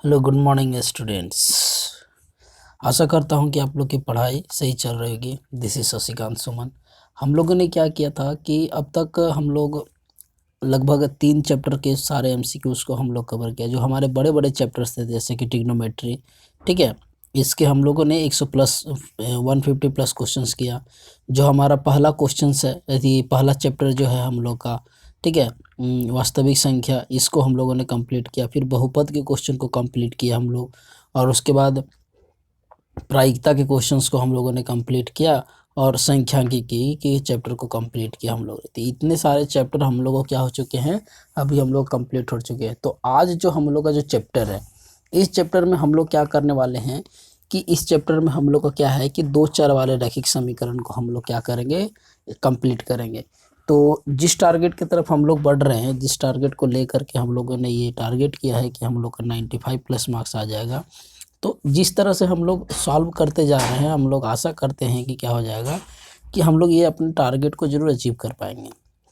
Hello, good morning students. आशा करता हूं कि आप लोग की पढ़ाई सही चल रही होगी। दिस इज शशिकांत सुमन। हम लोगों ने क्या किया था कि अब तक हम लोग लगभग 3 चैप्टर के सारे एमसीक्यूज को हम लोग कवर किया, जो हमारे बड़े बड़े चैप्टर्स थे जैसे कि ट्रिग्नोमेट्री। ठीक है, इसके हम लोगों ने 150 प्लस क्वेश्चंस किया। जो हमारा पहला क्वेश्चन है, यदि पहला चैप्टर जो है हम लोग का, ठीक है, वास्तविक संख्या, इसको हम लोगों ने कंप्लीट किया। फिर बहुपद के क्वेश्चन को कंप्लीट किया हम लोग, और उसके बाद प्रायिकता के क्वेश्चंस को हम लोगों ने कंप्लीट किया, और संख्यांकिकी के चैप्टर को कंप्लीट किया हम लोग। तो इतने सारे चैप्टर हम लोगों क्या हो चुके हैं, अभी हम लोग कंप्लीट हो चुके हैं। तो आज जो हम लोग का जो चैप्टर है, इस चैप्टर में हम लोग क्या करने वाले हैं कि इस चैप्टर में हम लोग का क्या है कि दो चर वाले रैखिक समीकरण को हम लोग क्या करेंगे, कंप्लीट करेंगे। तो जिस टारगेट की तरफ हम लोग बढ़ रहे हैं, जिस टारगेट को लेकर के हम लोगों ने ये टारगेट किया है कि हम लोग का 95 प्लस मार्क्स आ जाएगा, तो जिस तरह से हम लोग सॉल्व करते जा रहे हैं, हम लोग आशा करते हैं कि क्या हो जाएगा कि हम लोग ये अपने टारगेट को ज़रूर अचीव कर पाएंगे।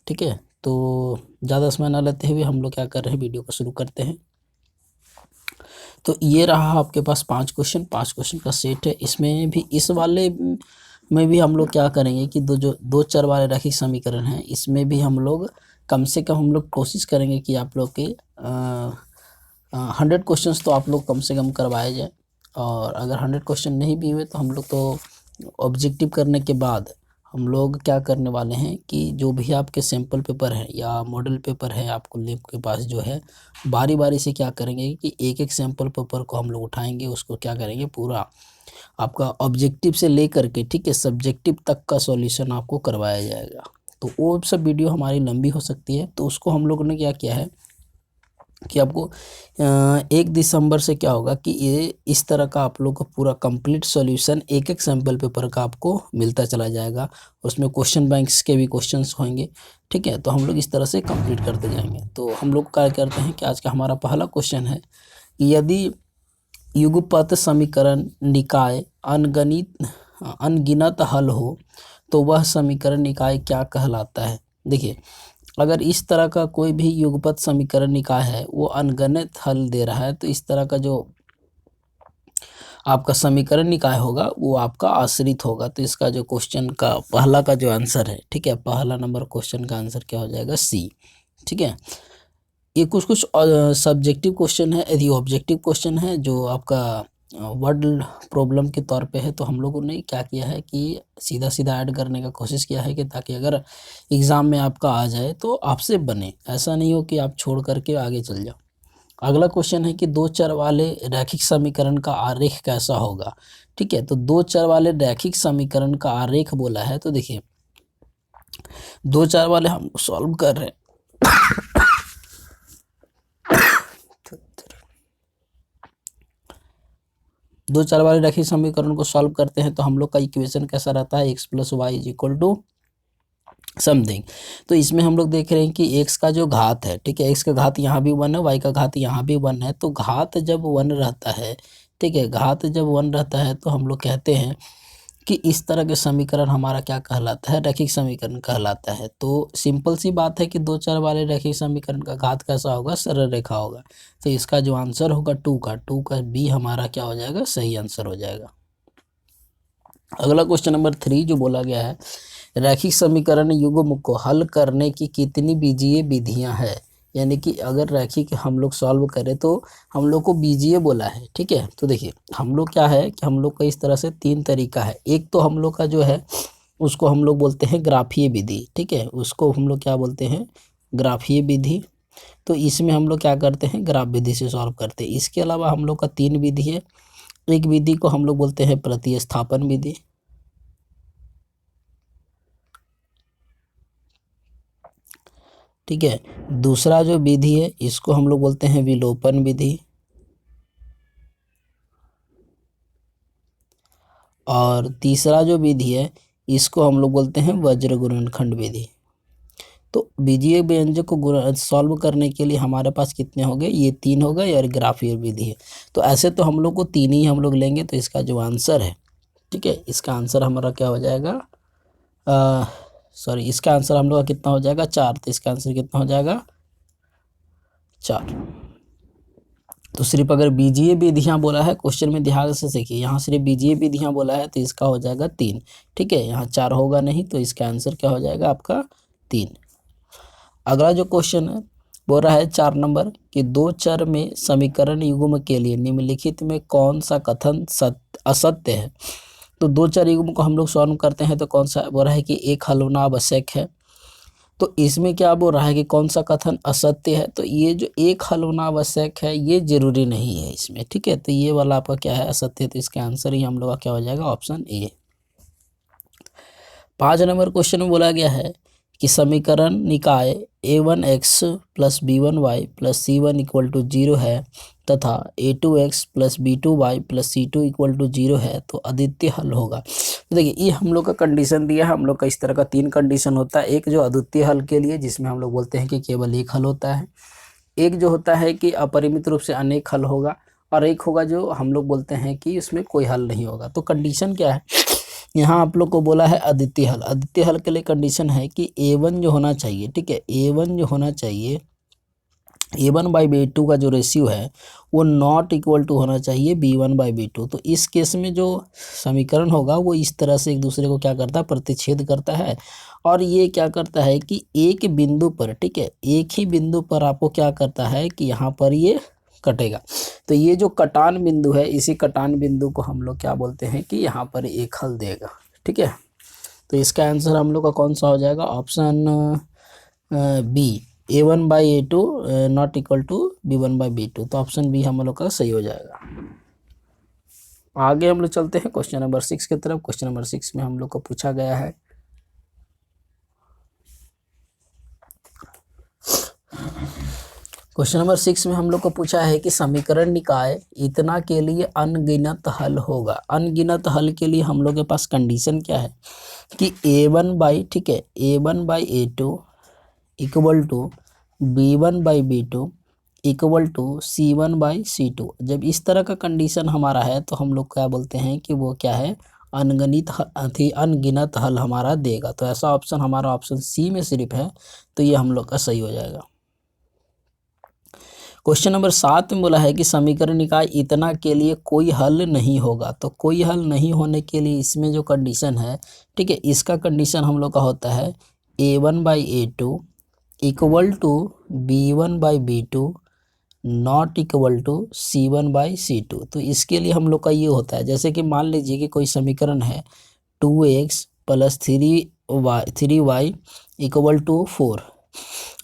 ठीक है, तो ज़्यादा समय ना लेते हुए हम लोग क्या कर रहे हैं, वीडियो को शुरू करते हैं। तो ये रहा आपके पास 5 क्वेश्चन का सेट है। इसमें भी, इस वाले में भी हम लोग क्या करेंगे कि दो चर वाले रैखिक समीकरण हैं, इसमें भी हम लोग कम से कम हम लोग कोशिश करेंगे कि आप लोग के 100 क्वेश्चंस तो आप लोग कम से कम करवाए जाए। और अगर 100 क्वेश्चन नहीं भी हुए तो हम लोग तो ऑब्जेक्टिव करने के बाद हम लोग क्या करने वाले हैं कि जो भी आपके सैम्पल पेपर है या मॉडल पेपर है आपको लैब के पास जो है, बारी बारी से क्या करेंगे कि एक एक सैम्पल पेपर को हम लोग उठाएंगे, उसको क्या करेंगे, पूरा आपका ऑब्जेक्टिव से लेकर के, ठीक है, सब्जेक्टिव तक का सॉल्यूशन आपको करवाया जाएगा। तो वो सब वीडियो हमारी लंबी हो सकती है, तो उसको हम लोगों ने क्या किया है कि आपको 1 दिसंबर से क्या होगा कि ये इस तरह का आप लोग को पूरा कंप्लीट सॉल्यूशन एक एक सैम्पल पेपर का आपको मिलता चला जाएगा। उसमें क्वेश्चन बैंक्स के भी क्वेश्चंस होंगे। ठीक है, तो हम लोग इस तरह से कंप्लीट करते जाएंगे। तो हम लोग क्या करते हैं कि आज का हमारा पहला क्वेश्चन है कि यदि युगपत समीकरण निकाय अनगिनत हल हो तो वह समीकरण निकाय क्या कहलाता है। देखिए, अगर इस तरह का कोई भी युगपत समीकरण निकाय है, वो अनगिनत हल दे रहा है, तो इस तरह का जो आपका समीकरण निकाय होगा वो आपका आश्रित होगा। तो इसका जो क्वेश्चन का पहला का जो आंसर है, ठीक है, पहला नंबर क्वेश्चन का आंसर क्या हो जाएगा, सी। ठीक है, ये कुछ कुछ सब्जेक्टिव क्वेश्चन है, यदि ऑब्जेक्टिव क्वेश्चन है जो आपका वर्ड प्रॉब्लम के तौर पे है, तो हम लोगों ने क्या किया है कि सीधा सीधा ऐड करने का कोशिश किया है कि ताकि अगर एग्ज़ाम में आपका आ जाए तो आपसे बने, ऐसा नहीं हो कि आप छोड़ करके आगे चल जाओ। अगला क्वेश्चन है कि दो चर वाले रैखिक समीकरण का आरेख कैसा होगा। ठीक है, तो दो चर वाले रैखिक समीकरण का आरेख बोला है, तो देखिए दो चर वाले हम सॉल्व कर रहे हैं। दो चर वाले रैखिक समीकरण को सॉल्व करते हैं तो हम लोग का इक्वेशन कैसा रहता है, x + y = समथिंग। तो इसमें हम लोग देख रहे हैं कि x का जो घात है, ठीक है, x का घात यहाँ भी 1 है, y का घात यहाँ भी 1 है। तो घात जब 1 रहता है, ठीक है, घात जब 1 रहता है तो हम लोग कहते हैं कि इस तरह के समीकरण हमारा क्या कहलाता है, रैखिक समीकरण कहलाता है। तो सिंपल सी बात है कि दो चर वाले रैखिक समीकरण का घात कैसा होगा, सरल रेखा होगा। तो इसका जो आंसर होगा 2 का बी हमारा क्या हो जाएगा, सही आंसर हो जाएगा। अगला क्वेश्चन नंबर 3 जो बोला गया है, रैखिक समीकरण युग्म को हल करने की कितनी बीजीय विधियां हैं। यानी कि अगर रैखिक हम लोग सॉल्व करें तो हम लोग को बीजीय बोला है। ठीक है, तो देखिए हम लोग क्या है कि हम लोग का इस तरह से 3 तरीका है। एक तो हम लोग का जो है उसको हम लोग बोलते हैं ग्राफीय विधि। ठीक है, उसको हम लोग क्या बोलते हैं, ग्राफीय विधि। तो इसमें हम लोग क्या करते हैं, ग्राफ विधि से सॉल्व करते हैं। इसके अलावा हम लोग का 3 विधि है। एक विधि को हम लोग बोलते हैं प्रतिस्थापन विधि। ठीक है, दूसरा जो विधि है इसको हम लोग बोलते हैं विलोपन विधि, और तीसरा जो विधि है इसको हम लोग बोलते हैं वज्र गुणनखंड विधि। तो बीजीय व्यंजक को सॉल्व करने के लिए हमारे पास कितने हो गए, ये 3 हो गए, और ग्राफीय विधि है। तो ऐसे तो हम लोग को 3 ही हम लोग लेंगे। तो इसका जो आंसर है, ठीक है, इसका आंसर हमारा क्या हो जाएगा, सॉरी, इसका आंसर हम लोग का कितना हो जाएगा, 4। तो इसका आंसर कितना हो जाएगा, 4। तो सिर्फ अगर बीजीय विधियाँ बोला है क्वेश्चन में, ध्यान से देखिए, यहाँ सिर्फ बीजीय विधियाँ बोला है तो इसका हो जाएगा 3। ठीक है, यहाँ 4 होगा नहीं, तो इसका आंसर क्या हो जाएगा आपका 3। अगला जो क्वेश्चन है बोल रहा है 4 नंबर कि दो चर में समीकरण युग्म के लिए निम्नलिखित में कौन सा कथन असत्य है। तो दो चर युग्म को हम लोग सॉल्व करते हैं तो कौन सा बोल रहा है कि एक हल होना आवश्यक है। तो इसमें क्या बोल रहा है कि कौन सा कथन असत्य है। तो ये जो एक हल होना आवश्यक है ये जरूरी नहीं है इसमें। ठीक है, तो ये वाला आपका क्या है असत्य। तो इसका आंसर ही हम लोग का क्या हो जाएगा ऑप्शन ए। 5 नंबर क्वेश्चन में बोला गया है कि समीकरण निकाय a1x plus b1y plus c1 equal to 0 है तथा a2x plus b2y plus c2 equal to 0 है तो अद्वितीय हल होगा। तो देखिए ये हम लोग का कंडीशन दिया है। हम लोग का इस तरह का 3 कंडीशन होता है। एक जो अद्वितीय हल के लिए जिसमें हम लोग बोलते हैं कि केवल एक हल होता है, एक जो होता है कि अपरिमित रूप से अनेक हल होगा, और एक होगा जो हम लोग बोलते हैं कि इसमें कोई हल नहीं होगा। तो कंडीशन क्या है, यहाँ आप लोग को बोला है अद्वितीय हल। अद्वितीय हल के लिए कंडीशन है कि a1 जो होना चाहिए, ठीक है, a1 जो होना चाहिए, a1/b2 का जो रेशियो है वो नॉट इक्वल टू होना चाहिए b1/b2। तो इस केस में जो समीकरण होगा वो इस तरह से एक दूसरे को क्या करता है प्रतिच्छेद करता है, और ये क्या करता है कि एक बिंदु पर, ठीक है, एक ही बिंदु पर आपको क्या करता है कि यहाँ पर ये कटेगा। तो ये जो कटान बिंदु है इसी कटान बिंदु को हम लोग क्या बोलते हैं कि यहाँ पर एक हल देगा। ठीक है, तो इसका आंसर हम लोग का कौन सा हो जाएगा option B, a1/a2 not equal to b1/b2। तो ऑप्शन बी हम लोग का सही हो जाएगा। आगे हम लोग चलते हैं क्वेश्चन नंबर 6 की तरफ। क्वेश्चन नंबर 6 में हम लोग को पूछा गया है क्वेश्चन नंबर 6 में हम लोग को पूछा है कि समीकरण निकाय इतना के लिए अनगिनत हल होगा। अनगिनत हल के लिए हम लोग के पास कंडीशन क्या है कि a1/, ठीक है, a1/a2 equal to b1/b2 equal to c1/c2। जब इस तरह का कंडीशन हमारा है तो हम लोग क्या बोलते हैं कि वो क्या है अनगिनत हल हमारा देगा। तो ऐसा ऑप्शन हमारा ऑप्शन सी में सिर्फ है, तो ये हम लोग का सही हो जाएगा। क्वेश्चन नंबर 7 में बोला है कि समीकरण निकाय इतना के लिए कोई हल नहीं होगा। तो कोई हल नहीं होने के लिए इसमें जो कंडीशन है, ठीक है, इसका कंडीशन हम लोग का होता है a1/a2 equal to b1/b2 not equal to c1/c2। तो इसके लिए हम लोग का ये होता है, जैसे कि मान लीजिए कि कोई समीकरण है 2x plus 3y equal to 4।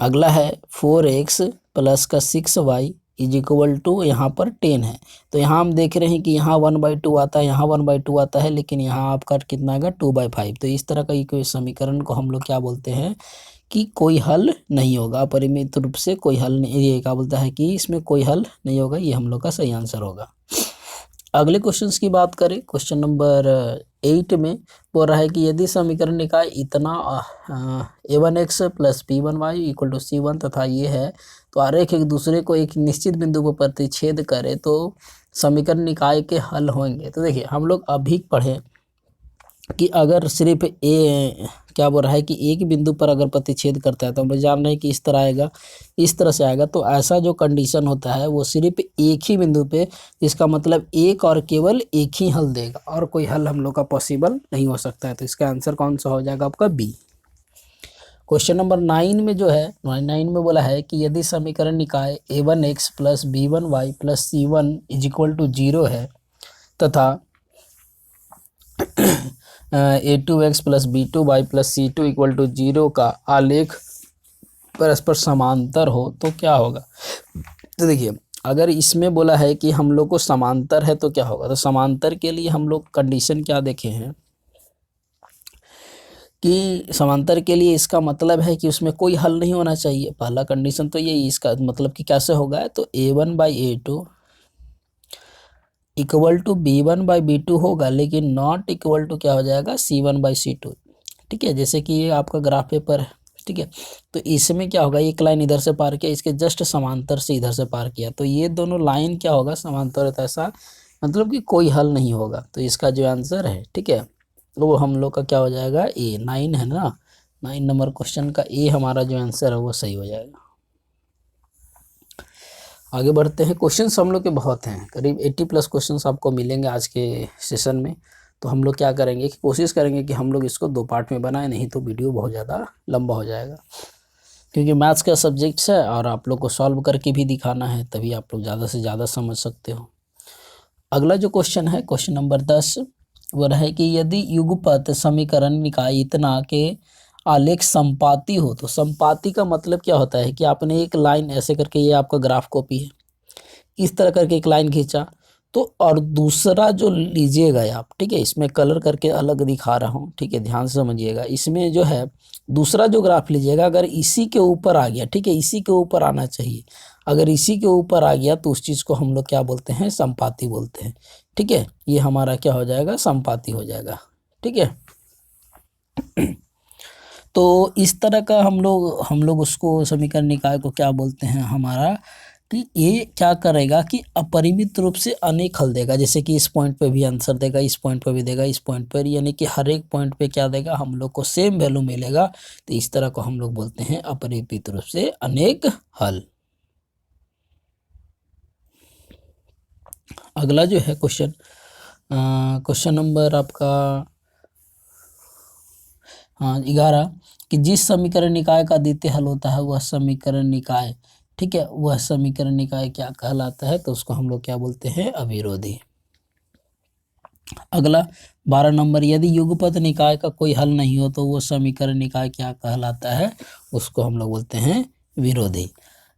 अगला है 4x प्लस का 6y इज इक्वल टू यहाँ पर 10 है। तो यहाँ हम देख रहे हैं कि यहाँ 1/2 आता है, यहाँ 1/2 आता है, लेकिन यहाँ आपका कितना आएगा 2/5। तो इस तरह का ये समीकरण को हम लोग क्या बोलते हैं कि कोई हल नहीं होगा, अपरिमित रूप से कोई हल नहीं। ये क्या बोलता है कि इसमें कोई हल नहीं होगा, ये हम लोग का सही आंसर होगा। अगले क्वेश्चंस की बात करें, क्वेश्चन नंबर 8 में बोल रहा है कि यदि समीकरण निकाय इतना a1x plus b1y equal to c1 तथा ये है तो आरेख एक दूसरे को एक निश्चित बिंदु पर प्रतिच्छेद करे तो समीकरण निकाय के हल होंगे। तो देखिए हम लोग अभी पढ़े कि अगर सिर्फ क्या बोल रहा है कि एक बिंदु पर अगर प्रतिच्छेद करता है तो हम लोग जान रहे हैं कि इस तरह आएगा, इस तरह से आएगा। तो ऐसा जो कंडीशन होता है वो सिर्फ एक ही बिंदु पे, इसका मतलब एक और केवल एक ही हल देगा, और कोई हल हम लोग का पॉसिबल नहीं हो सकता है। तो इसका आंसर कौन सा हो जाएगा आपका बी। क्वेश्चन नंबर 9 में जो है 9 में बोला है कि यदि समीकरण निकाय a1x plus b1y plus c1 is equal to 0 है तथा a2x plus b2y plus c2 equal to 0 का आलेख परस्पर समांतर हो तो क्या होगा। तो देखिए अगर इसमें बोला है कि हम लोग को समांतर है तो क्या होगा। तो समांतर के लिए हम लोग कंडीशन क्या देखे हैं कि समांतर के लिए इसका मतलब है कि उसमें कोई हल नहीं होना चाहिए। पहला कंडीशन तो यही, इसका मतलब कि कैसे होगा। तो a1/a2 इक्वल टू b1/b2 होगा, लेकिन नॉट इक्वल टू क्या हो जाएगा c1/c2। ठीक है, जैसे कि ये आपका ग्राफ पेपर है, ठीक है, तो इसमें क्या होगा, एक लाइन इधर से पार किया, इसके जस्ट समांतर से इधर से पार किया, तो ये दोनों लाइन क्या होगा समांतर होता है, ऐसा मतलब कि कोई हल नहीं होगा। तो इसका जो आंसर है, ठीक है, वो हम लोग का क्या हो जाएगा ए। 9 है ना, 9 नंबर क्वेश्चन का ए हमारा जो आंसर है वो सही हो जाएगा। आगे बढ़ते हैं। क्वेश्चंस हम लोग के बहुत हैं, करीब 80 प्लस क्वेश्चंस आपको मिलेंगे आज के सेशन में। तो हम लोग क्या करेंगे कि कोशिश करेंगे कि हम लोग इसको 2 पार्ट में बनाएं, नहीं तो वीडियो बहुत ज़्यादा लंबा हो जाएगा, क्योंकि मैथ्स का सब्जेक्ट्स है और आप लोग को सॉल्व करके भी दिखाना है, तभी आप लोग ज़्यादा से ज़्यादा समझ सकते हो। अगला जो क्वेश्चन है, क्वेश्चन नंबर 10, वो है कि यदि युगपत समीकरण निकाय इतना के आलेख संपाती हो, तो संपाती का मतलब क्या होता है कि आपने एक लाइन ऐसे करके, ये आपका ग्राफ कॉपी है, इस तरह करके एक लाइन खींचा, तो और दूसरा जो लीजिएगा आप, ठीक है, इसमें कलर करके अलग दिखा रहा हूँ, ठीक है, ध्यान से समझिएगा। इसमें जो है दूसरा जो ग्राफ लीजिएगा, अगर इसी के ऊपर आ गया, ठीक है, इसी के ऊपर आना चाहिए, अगर इसी के ऊपर आ गया तो उस चीज़ को हम लोग क्या बोलते हैं, संपाती बोलते हैं, ठीक है। ये हमारा क्या हो जाएगा, संपाती हो जाएगा, ठीक है। तो इस तरह का हम लोग उसको समीकरण निकाय को क्या बोलते हैं हमारा, कि ये क्या करेगा कि अपरिमित रूप से अनेक हल देगा, जैसे कि इस पॉइंट पे भी आंसर देगा, इस पॉइंट पे भी देगा, इस पॉइंट पर, यानी कि हर एक पॉइंट पे क्या देगा, हम लोग को सेम वैल्यू मिलेगा। तो इस तरह को हम लोग बोलते हैं अपरिमित रूप से अनेक हल। अगला जो है क्वेश्चन, क्वेश्चन नंबर आपका 11, कि जिस समीकरण निकाय का द्वितीय हल होता है वह समीकरण निकाय, ठीक है, वह समीकरण निकाय क्या कहलाता है, तो उसको हम लोग क्या बोलते हैं, अविरोधी। अगला 12 नंबर, यदि युगपत निकाय का कोई हल नहीं हो तो वो समीकरण निकाय क्या कहलाता है, उसको हम लोग बोलते हैं विरोधी।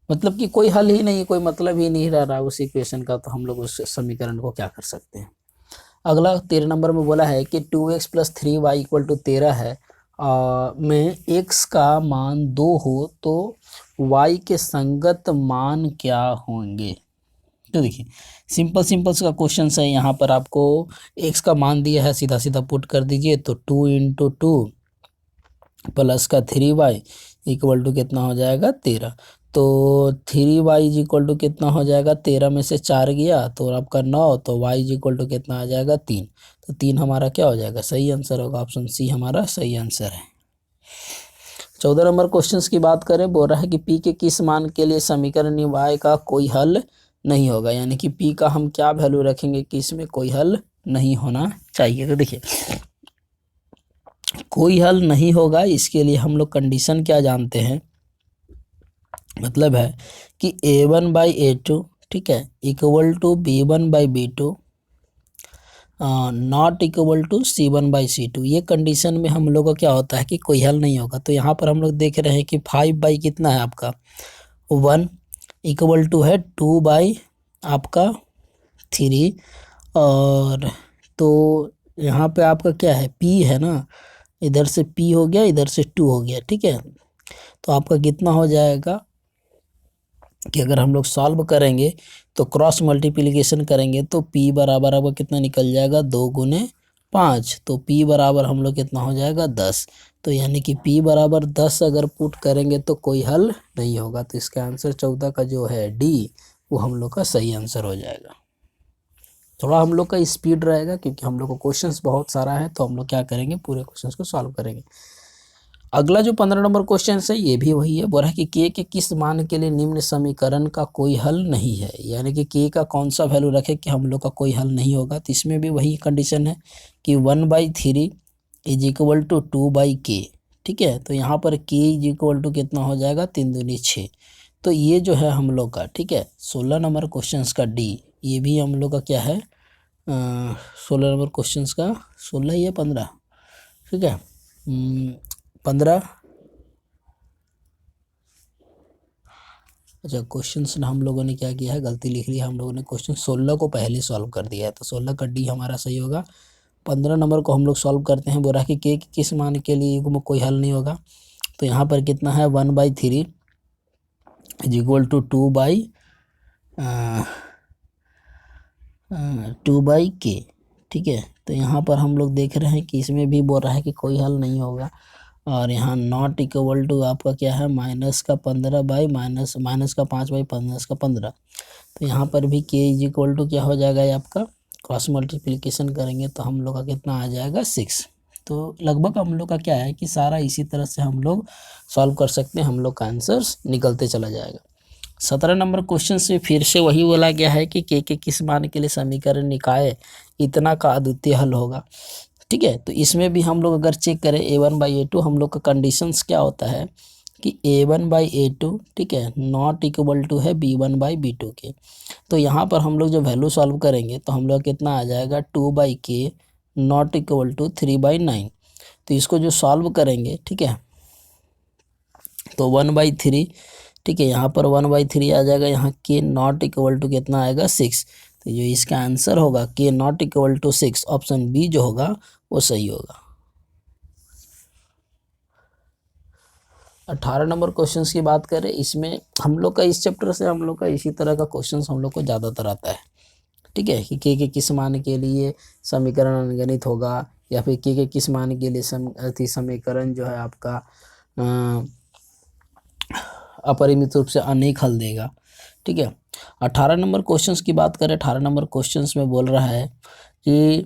मतलब कि कोई हल ही नहीं, कोई मतलब ही नहीं रह रहा उस इक्वेशन का, तो हम लोग उस समीकरण को क्या कर सकते हैं। अगला 13 नंबर में बोला है कि 2x + 3y = 13 है, में x का मान 2 हो तो y के संगत मान क्या होंगे। तो देखिए सिंपल सा क्वेश्चन है, यहाँ पर आपको x का मान दिया है, सीधा सीधा पुट कर दीजिए, तो 2 × 2 प्लस का 3y = कितना हो जाएगा, 13। तो 3y = कितना हो जाएगा, 13 में से 4 गया तो आपका 9, तो y = कितना आ जाएगा, 3। तो 3 हमारा क्या हो जाएगा, सही आंसर होगा, ऑप्शन सी हमारा सही आंसर है। 14 नंबर क्वेश्चंस की बात करें, बोल रहा है कि p के किस मान के लिए समीकरण y का कोई हल नहीं होगा, यानी कि p का हम क्या वैल्यू रखेंगे कि इसमें कोई हल नहीं होना चाहिए। तो देखिए कोई हल नहीं होगा, इसके लिए हम लोग कंडीशन क्या जानते हैं, मतलब है कि a1/a2, ठीक है, = b1/b2 not equal to c1/c2। ये कंडीशन में हम लोग का क्या होता है कि कोई हल नहीं होगा। तो यहाँ पर हम लोग देख रहे हैं कि 5 कितना है आपका 1 = है 2 आपका 3, और तो यहाँ पे आपका क्या है, p है ना, इधर से p हो गया, इधर से 2 हो गया, ठीक है। तो आपका कितना हो जाएगा कि अगर हम लोग सॉल्व करेंगे तो क्रॉस मल्टीप्लिकेशन करेंगे तो p बराबर आपका कितना निकल जाएगा, 2 × 5, तो p बराबर हम लोग कितना हो जाएगा, 10। तो यानी कि p बराबर 10 अगर पुट करेंगे तो कोई हल नहीं होगा। तो इसका आंसर 14 का जो है डी, वो हम लोग का सही आंसर हो जाएगा। थोड़ा हम लोग का स्पीड रहेगा क्योंकि हम लोग को क्वेश्चंस बहुत सारा है, तो हम लोग क्या करेंगे, पूरे क्वेश्चंस को सॉल्व करेंगे। अगला जो 15 नंबर क्वेश्चन है, ये भी वही है, बोला कि k के किस मान के लिए निम्न समीकरण का कोई हल नहीं है, यानी कि k का कौन सा वैल्यू रखे कि हम लोग का कोई हल नहीं होगा। तो इसमें भी वही कंडीशन है कि 1/3 = 2/k, ठीक है। तो यहाँ पर k = कितना हो जाएगा, 3 दूनी 6। तो ये जो है हम लोग का, ठीक है, 16 नंबर क्वेश्चन का डी, ये भी हम लोग का क्या है, 16 नंबर क्वेश्चन का 16 या 15, ठीक है, 15। अच्छा क्वेश्चंस हम लोगों ने क्या किया है, गलती लिख ली है, हम लोगों ने क्वेश्चन 16 को पहले सॉल्व कर दिया है, तो 16 का डी हमारा सही होगा। 15 नंबर को हम लोग सॉल्व करते हैं, बोला कि k के किस मान के लिए युग्म कोई हल नहीं होगा। तो यहाँ पर कितना है, 1/3 = 2/k, ठीक है। तो यहाँ पर हम लोग देख रहे हैं कि इसमें भी बोल रहा है कि कोई हल नहीं होगा, और यहाँ नॉट इक्वल टू आपका क्या है, -15 का 5/15। तो यहाँ पर भी k = क्या हो जाएगा, ये आपका क्रॉस मल्टीप्लिकेशन करेंगे तो हम लोग का कितना आ जाएगा, 6। तो लगभग हम लोग का क्या है कि सारा इसी तरह से हम लोग सॉल्व कर सकते हैं, हम लोग का आंसर्स निकलते चला जाएगा। 17 नंबर क्वेश्चन से फिर से वही बोला गया है कि के किस मान के लिए समीकरण निकाय इतना का अद्वितीय हल होगा। ठीक है, तो इसमें भी हम लोग अगर चेक करें a1/a2, हम लोग का कंडीशंस क्या होता है कि a1/a2, ठीक है, नॉट इक्वल टू है b1/b2 के। तो यहाँ पर हम लोग जो वैल्यू सॉल्व करेंगे तो हम लोग कितना आ जाएगा 2/k नॉट इक्वल टू 3/9। तो इसको जो सॉल्व करेंगे, ठीक है, तो 1/3, ठीक है, यहाँ पर 1/3 आ जाएगा, यहाँ k नॉट इक्वल टू कितना आएगा 6। तो जो इसका आंसर होगा k not equal to 6, option B जो होगा वो सही होगा। 18 नंबर क्वेश्चंस की बात करें, इसमें हम लोग का इस चैप्टर से हम लोग का इसी तरह का क्वेश्चंस हम लोग को ज़्यादातर आता है। ठीक है, कि के किस मान के लिए समीकरण अनगणित होगा, या फिर के किस मान के लिए समीकरण जो है आपका अपरिमित रूप से अनेक हल देगा। ठीक है, 18 नंबर क्वेश्चंस की बात करें, 18 नंबर क्वेश्चंस में बोल रहा है कि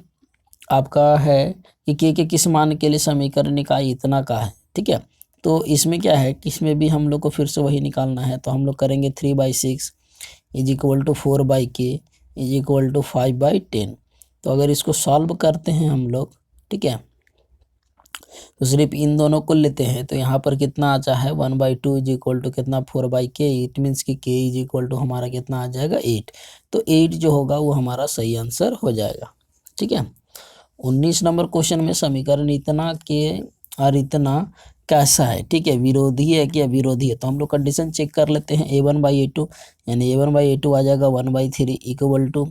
आपका है कि के किस मान के लिए समीकरण इकाई इतना का है। ठीक है, तो इसमें क्या है कि इसमें भी हम लोग को फिर से वही निकालना है। तो हम लोग करेंगे 3/6 is equal to 4/k is equal to 5/10। तो अगर इसको सॉल्व करते हैं हम लोग, ठीक है, तो सिर्फ इन दोनों को लेते हैं तो यहाँ पर कितना आता है 1/2 इज इक्वल टू कितना 4/k। इट मीन्स कि k इज इक्वल टू हमारा कितना आ जाएगा 8। तो 8 जो होगा वो हमारा सही आंसर हो जाएगा। ठीक है, 19 नंबर क्वेश्चन में समीकरण इतना के और इतना कैसा है, ठीक है, विरोधी है क्या विरोधी है। तो हम लोग कंडीशन चेक कर लेते हैं। a1/a2 यानी a1/a2 आ जाएगा 1/3 इक्वल टू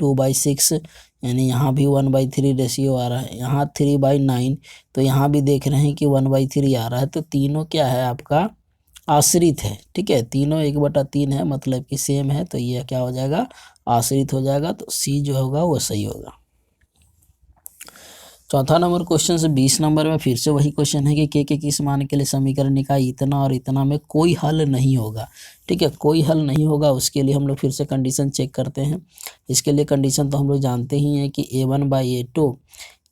2/6, यानी यहाँ भी 1/3 रेशियो आ रहा है, यहाँ 3/9। तो यहाँ भी देख रहे हैं कि 1/3 आ रहा है। तो तीनों क्या है आपका आश्रित है। ठीक है, तीनों 1/3 है, मतलब कि सेम है। तो ये क्या हो जाएगा आश्रित हो जाएगा। तो सी जो होगा वो सही होगा। चौथा नंबर क्वेश्चन से 20 नंबर में फिर से वही क्वेश्चन है कि के किस मान के लिए समीकरण निकाय इतना और इतना में कोई हल नहीं होगा। ठीक है, कोई हल नहीं होगा, उसके लिए हम लोग फिर से कंडीशन चेक करते हैं। इसके लिए कंडीशन तो हम लोग जानते ही हैं कि a1/a2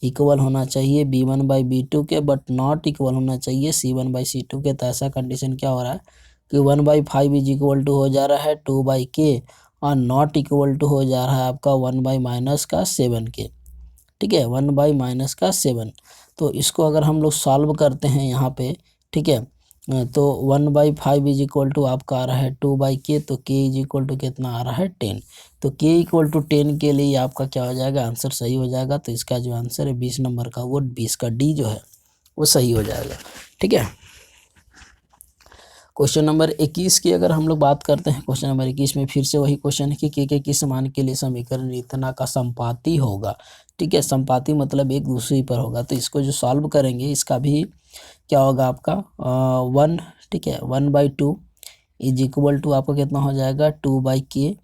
इक्वल होना चाहिए b1/b2 के, बट नॉट इक्वल होना चाहिए c1/c2 के। तो ऐसा कंडीशन क्या हो रहा है कि 1/5 इज इक्वल टू हो जा रहा है 2/k और नॉट इक्वल टू हो जा रहा है आपका 1/-7 के। ठीक है, 1/-7। तो इसको अगर हम लोग सॉल्व करते हैं यहाँ पे, ठीक है, तो 1/5 इज इक्वल टू आपका आ रहा है 2/k। तो k इज इक्वल टू कितना आ रहा है 10। तो k इक्वल टू 10 के लिए आपका क्या हो जाएगा आंसर सही हो जाएगा। तो इसका जो आंसर है 20 नंबर का वो 20 का डी जो है वो सही हो जाएगा। ठीक है, क्वेश्चन नंबर 21 की अगर हम लोग बात करते हैं, क्वेश्चन नंबर 21 में फिर से वही क्वेश्चन है कि के किस मान के लिए समीकरण इतना का संपाती होगा। ठीक है, संपाती मतलब एक दूसरे पर होगा। तो इसको जो सॉल्व करेंगे इसका भी क्या होगा आपका 1, ठीक है, 1/2 इज इक्वल टू आपका कितना हो जाएगा 2/k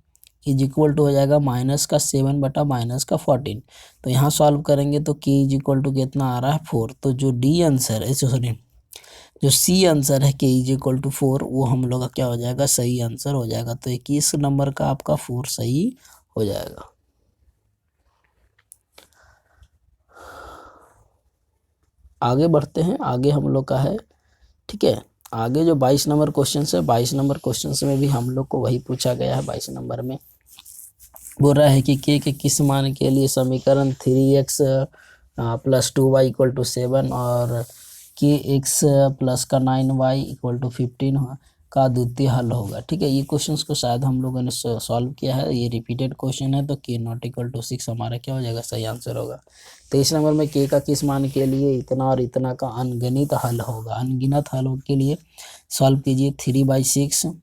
इज इक्वल टू हो जाएगा -7/-14। तो यहाँ सॉल्व करेंगे तो k इज इक्वल टू कितना आ रहा है 4। तो जो डी आंसर है, सॉरी जो सी आंसर है k इज इक्वल टू 4, वो हम लोग का क्या हो जाएगा सही आंसर हो जाएगा। तो 21 नंबर का आपका 4 सही हो जाएगा। आगे बढ़ते हैं, आगे हम लोग का है, ठीक है, आगे जो 22 नंबर क्वेश्चन है, 22 नंबर क्वेश्चन में भी हम लोग को वही पूछा गया है। 22 नंबर में बोल रहा है कि के किस मान के लिए समीकरण 3x + 2y = 7 और kx + का 9y = 15 का द्वितीय हल होगा। ठीक है, ये क्वेश्चंस को शायद हम लोगों ने सॉल्व किया है, ये रिपीटेड क्वेश्चन है। तो k नॉट इक्वल टू 6 हमारा क्या हो जाएगा सही आंसर होगा। 23 नंबर में k का किस मान के लिए इतना और इतना का अनगिनत हल होगा। अनगिनत हलों के लिए सॉल्व कीजिए। 3/6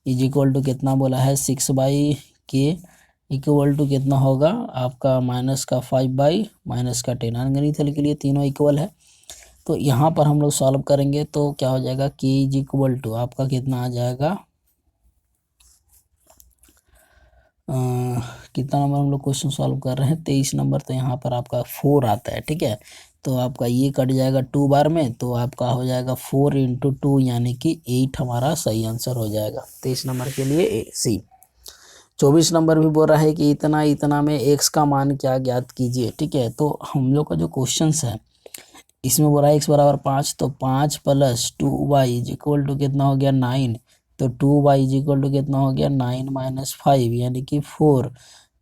इज इक्वल टू कितना बोला है 6/k इक्वल टू कितना होगा आपका -5/-10। अनगिनत हल के लिए तीनों इक्वल है। तो यहाँ पर हम लोग सॉल्व करेंगे तो क्या हो जाएगा k इज इक्वल टू आपका कितना आ जाएगा कितना नंबर हम लोग क्वेश्चन सॉल्व कर रहे हैं 23 नंबर। तो यहाँ पर आपका 4 आता है। ठीक है, तो आपका ये कट जाएगा 2 बार में, तो आपका हो जाएगा 4 × 2 यानी कि 8 हमारा सही आंसर हो जाएगा 23 नंबर के लिए सी। 24 नंबर भी बोल रहा है कि इतना इतना में x का मान क्या ज्ञात कीजिए। ठीक है, तो हम लोग का जो क्वेश्चन है इसमें बोला x = 5। तो 5 + 2y = कितना हो गया 9 तो 2y इज इक्वल टू कितना हो गया 9 - 5 यानी कि 4।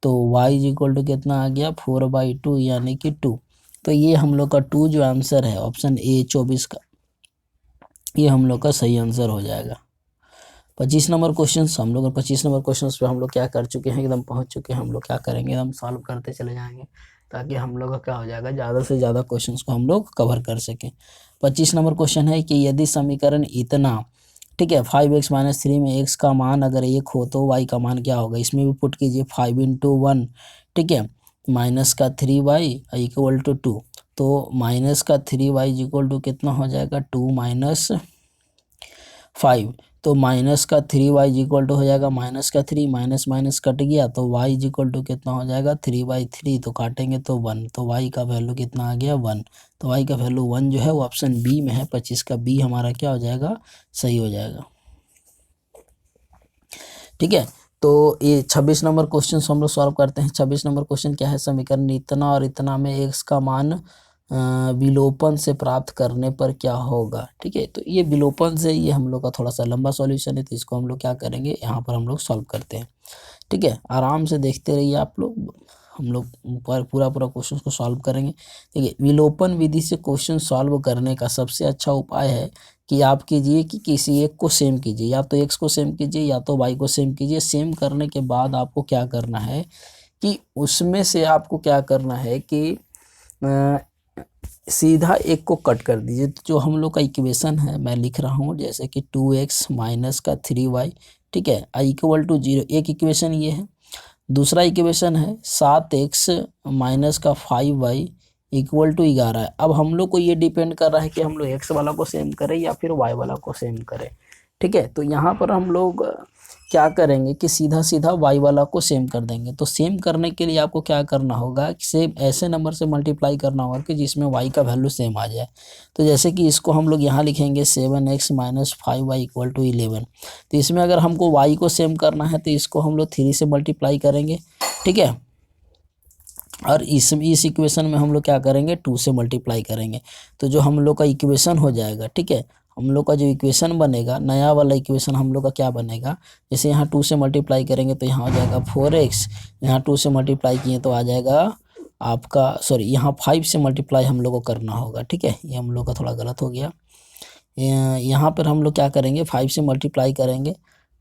तो y इज इक्वल टू कितना आ गया 4/2 यानी कि 2। तो ये हम लोग का 2 जो आंसर है ऑप्शन ए 24 का, ये हम लोग का सही आंसर हो जाएगा। 25 नंबर क्वेश्चन हम लोग 25 नंबर क्वेश्चन पे हम लोग क्या कर चुके हैं, एकदम पहुंच चुके हैं। हम लोग क्या करेंगे, हम सॉल्व करते चले जाएंगे ताकि हम लोग का क्या हो जाएगा, ज़्यादा से ज़्यादा क्वेश्चंस को हम लोग कवर कर सकें। 25 नंबर क्वेश्चन है कि यदि समीकरण इतना, ठीक है, 5x - 3 में x का मान अगर 1 हो तो y का मान क्या होगा। इसमें भी पुट कीजिए 5 × 1, ठीक है, माइनस का 3y इक्वल टू 2। तो माइनस का 3y इक्वल टू कितना हो जाएगा 2 - 5। तो माइनस का 3y इक्वल टू हो जाएगा माइनस का 3, माइनस माइनस कट गया तो y इक्वल टू कितना हो जाएगा 3/3। तो काटेंगे तो 1, तो y का वैल्यू कितना आ गया 1। तो y का वैल्यू 1 जो है वो ऑप्शन बी में है। 25 का बी हमारा क्या हो जाएगा, सही हो जाएगा। ठीक है, तो ये 26 नंबर क्वेश्चन हम लोग सॉल्व करते हैं। 26 नंबर क्वेश्चन क्या है, समीकरण इतना और इतना में x का मान विलोपन से प्राप्त करने पर क्या होगा। ठीक है, तो ये विलोपन से ये हम लोग का थोड़ा सा लंबा सॉल्यूशन है, तो इसको हम लोग क्या करेंगे, यहाँ पर हम लोग सॉल्व करते हैं। ठीक है, आराम से देखते रहिए आप लोग, हम लोग पूरा क्वेश्चन को सॉल्व करेंगे। देखिए, विलोपन विधि से क्वेश्चन सॉल्व करने का सबसे अच्छा उपाय है कि आप कीजिए कि किसी एक को सेम कीजिए, या तो x को सेम कीजिए या तो y को सेम कीजिए। सेम करने के बाद आपको क्या करना है कि उसमें से आपको क्या करना है कि सीधा एक को कट कर दीजिए। तो जो हम लोग का इक्वेशन है मैं लिख रहा हूँ, जैसे कि 2x माइनस का 3y, ठीक है, इक्वल टू 0, एक इक्वेशन ये है। दूसरा इक्वेशन है 7x माइनस का 5y इक्वल टू 11। अब हम लोग को ये डिपेंड कर रहा है कि हम लोग x वाला को सेम करें या फिर y वाला को सेम करें। ठीक है, तो यहाँ पर हम लोग क्या करेंगे कि सीधा सीधा y वाला को सेम कर देंगे। तो सेम करने के लिए आपको क्या करना होगा कि सेम ऐसे नंबर से मल्टीप्लाई करना होगा कि जिसमें y का वैल्यू सेम आ जाए। तो जैसे कि इसको हम लोग यहाँ लिखेंगे 7x minus 5y equal to 11। तो इसमें अगर हमको y को सेम करना है तो इसको हम लोग 3 से मल्टीप्लाई करेंगे। ठीक है, और इस इक्वेशन में हम लोग क्या करेंगे 2 से मल्टीप्लाई करेंगे। तो जो हम लोग का इक्वेशन हो जाएगा, ठीक है, हम लोग का जो इक्वेशन बनेगा, नया वाला इक्वेशन हम लोग का क्या बनेगा, जैसे यहाँ 2 से मल्टीप्लाई करेंगे तो यहाँ हो जाएगा 4x, यहाँ 2 से मल्टीप्लाई किए तो आ जाएगा आपका, सॉरी, यहाँ 5 से मल्टीप्लाई हम लोग को करना होगा। ठीक है, ये हम लोग का थोड़ा गलत हो गया। यहाँ पर हम लोग क्या करेंगे 5 से मल्टीप्लाई करेंगे,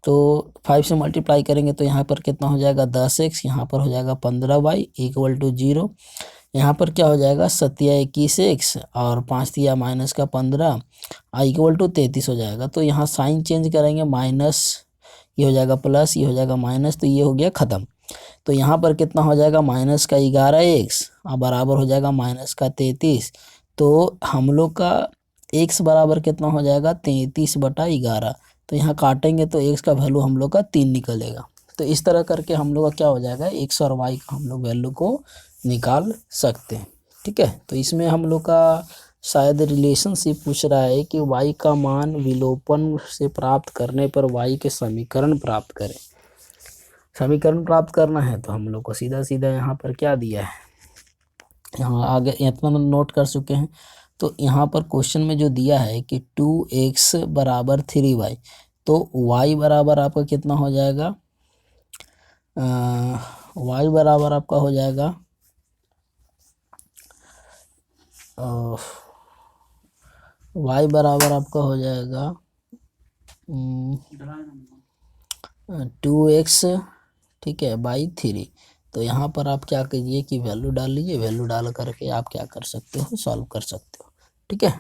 तो 5 से मल्टीप्लाई करेंगे तो यहाँ पर कितना हो जाएगा 10x, यहाँ पर हो जाएगा 15y इक्वल टू 0। यहाँ पर क्या हो जाएगा 7×21x और 5 माइनस का 15 इक्वल टू 33 हो जाएगा। तो यहाँ साइन चेंज करेंगे, माइनस ये हो जाएगा प्लस, ये हो जाएगा माइनस, तो ये हो गया ख़त्म। तो यहाँ पर कितना हो जाएगा माइनस का 11x और बराबर हो जाएगा माइनस का 33। तो हम लोग का x बराबर कितना हो जाएगा 33/11। तो यहाँ काटेंगे तो x का वैल्यू हम लोग का 3 निकलेगा। तो इस तरह करके हम लोग का क्या हो जाएगा x और y का हम लोग वैल्यू को निकाल सकते हैं। ठीक है, तो इसमें हम लोग का शायद रिलेशनशिप पूछ रहा है कि y का मान विलोपन से प्राप्त करने पर y के समीकरण प्राप्त करें। समीकरण प्राप्त करना है तो हम लोग को सीधा सीधा यहाँ पर क्या दिया है, यहाँ आगे इतना नोट कर चुके हैं। तो यहाँ पर क्वेश्चन में जो दिया है कि 2x बराबर 3y, तो y बराबर आपका कितना हो जाएगा, y बराबर आपका हो जाएगा y बराबर आपका हो जाएगा 2x, ठीक है, बाई 3। तो यहाँ पर आप क्या कीजिए कि वैल्यू डाल लीजिए, वैल्यू डाल करके आप क्या कर सकते हो, सॉल्व कर सकते हो। ठीक है।